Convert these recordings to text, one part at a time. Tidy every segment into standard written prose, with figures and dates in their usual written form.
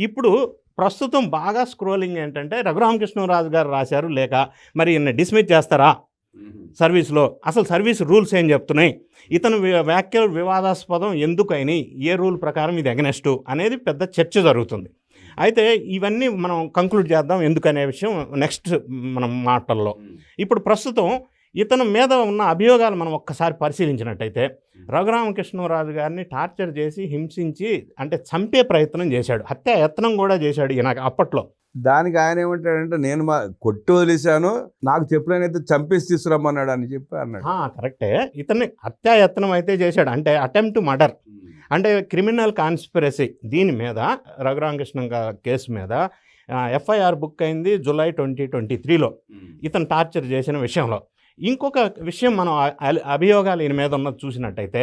ఇప్పుడు ప్రస్తుతం బాగా స్క్రోలింగ్ ఏంటంటే రఘురామకృష్ణరాజు గారు రాశారు లేక మరి ఈయన్ని డిస్మిస్ చేస్తారా సర్వీస్లో, అసలు సర్వీస్ రూల్స్ ఏం చెప్తున్నాయి, ఇతను వ్యాఖ్యలు వివాదాస్పదం ఎందుకని, ఏ రూల్ ప్రకారం ఇది ఎగనెస్ట్ అనేది పెద్ద చర్చ జరుగుతుంది. అయితే ఇవన్నీ మనం కంక్లూడ్ చేద్దాం ఎందుకనే విషయం నెక్స్ట్ మనం మాటల్లో. ఇప్పుడు ప్రస్తుతం ఇతను మీద ఉన్న అభియోగాలు మనం ఒక్కసారి పరిశీలించినట్టయితే రఘురామకృష్ణరాజు గారిని టార్చర్ చేసి హింసించి అంటే చంపే ప్రయత్నం చేశాడు, హత్య యత్నం కూడా చేశాడు ఈయన అప్పట్లో. దానికి ఆయన ఏమంటాడంటే నేను కొట్టి వదిలేశాను, నాకు చెప్పలేనైతే చంపేసి తీసుకురమ్మన్నాడు అని చెప్పి అన్నాడు. కరెక్టే, ఇతన్ని హత్యాయత్నం అయితే చేశాడు, అంటే అటెంప్ట్ మర్డర్, అంటే క్రిమినల్ కాన్స్పిరసీ. దీని మీద రఘురామకృష్ణ కేసు మీద ఎఫ్ఐఆర్ బుక్ అయింది జూలై 2023లో ఇతను టార్చర్ చేసిన విషయంలో. ఇంకొక విషయం మనం అభియోగాలు ఈయన మీద ఉన్నది చూసినట్టయితే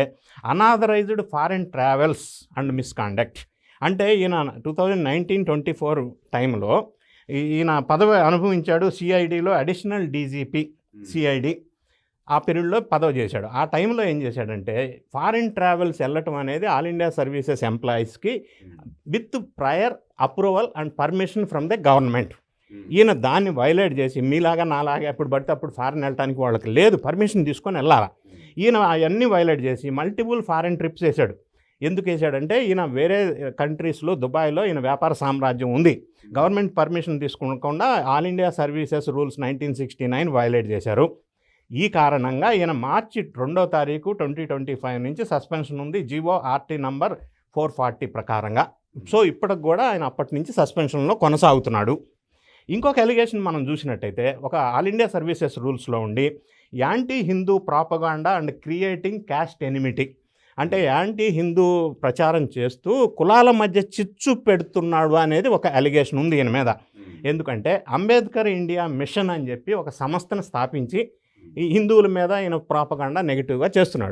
unauthorised foreign travels and misconduct. అంటే ఈయన 2019-24 టైంలో ఈయన పదవి అనుభవించాడు. సిఐడిలో అడిషనల్ డీజీపీ సిఐడి ఆ పీరియడ్లో పదవి చేశాడు. ఆ టైంలో ఏం చేశాడంటే ఫారిన్ ట్రావెల్స్ వెళ్ళటం అనేది ఆల్ ఇండియా సర్వీసెస్ ఎంప్లాయీస్కి with prior approval and permission from the government. ఈయన దాన్ని వైలేట్ చేసి మీలాగా నాలాగా ఎప్పుడు పడితే అప్పుడు ఫారిన్ వెళ్ళటానికి వాళ్ళకి లేదు, పర్మిషన్ తీసుకొని వెళ్ళాలా. ఈయన అవన్నీ వైలేట్ చేసి మల్టిపుల్ ఫారిన్ ట్రిప్స్ వేశాడు. ఎందుకు వేసాడంటే ఈయన వేరే కంట్రీస్లో దుబాయ్లో ఈయన వ్యాపార సామ్రాజ్యం ఉంది, గవర్నమెంట్ పర్మిషన్ తీసుకోకుండా all India services rules 1969 violate చేశారు. ఈ కారణంగా ఈయన మార్చి 2వ తారీఖు 2025 నుంచి సస్పెన్షన్ ఉంది జీవో ఆర్టీ నంబర్ 440 ప్రకారంగా. సో ఇప్పటికి కూడా ఆయన అప్పటి నుంచి సస్పెన్షన్లో కొనసాగుతున్నాడు. ఇంకొక ఎలిగేషన్ మనం చూసినట్టయితే ఒక ఆల్ ఇండియా సర్వీసెస్ రూల్స్లో ఉండి anti Hindu propaganda and creating caste enmity, అంటే యాంటీ హిందూ ప్రచారం చేస్తూ కులాల మధ్య చిచ్చు పెడుతున్నాడు అనేది ఒక అలిగేషన్ ఉంది ఈయన మీద. ఎందుకంటే అంబేద్కర్ ఇండియా మిషన్ అని చెప్పి ఒక సంస్థను స్థాపించి ఈ హిందువుల మీద ఈయన ప్రాపగాండా నెగిటివ్గా చేస్తున్నాడు.